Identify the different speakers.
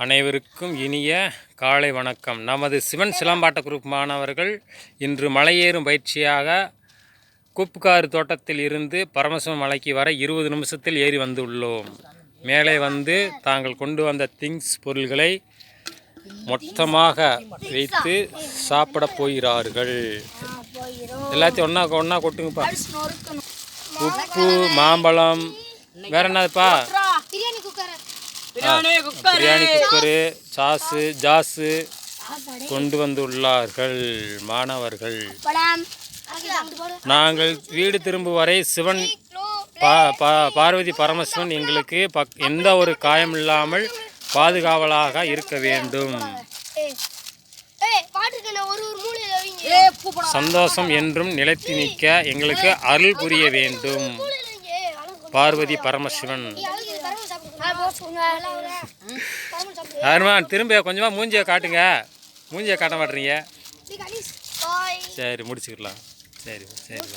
Speaker 1: அனைவருக்கும் இனிய காலை வணக்கம். நமது சிவன் சிலம்பாட்ட குரூப் மாணவர்கள் இன்று மலையேறும் பயிற்சியாக கூப்புக்காரு தோட்டத்தில் இருந்து பரமசிவன் மலைக்கு வர 20 நிமிஷத்தில் ஏறி வந்துள்ளோம். மேலே வந்து தாங்கள் கொண்டு வந்த பொருள்களை மொத்தமாக வைத்து சாப்பிட போகிறார்கள். எல்லாத்தையும் ஒன்றா ஒன்றா கொட்டுங்கப்பா. உப்பு, மாம்பழம், வேற என்னதுப்பா? பிரியாணி குக்கரு, ஜாஸு கொண்டு வந்துள்ளார்கள் மாணவர்கள். நாங்கள் வீடு திரும்பும் வரை சிவன் பார்வதி பரமசிவன் எங்களுக்கு எந்த ஒரு காயமில்லாமல் பாதுகாவலாக இருக்க வேண்டும். சந்தோஷம் என்றும் நிலைத்து நிற்க எங்களுக்கு அருள் புரிய வேண்டும். பார்வதி பரமசிவன். யாருமா திரும்ப கொஞ்சமாக மூஞ்சியை காட்டுங்க. மூஞ்சியை காட்ட மாட்டீங்க. சரி முடிச்சுக்கலாம். சரி சரிப்பா.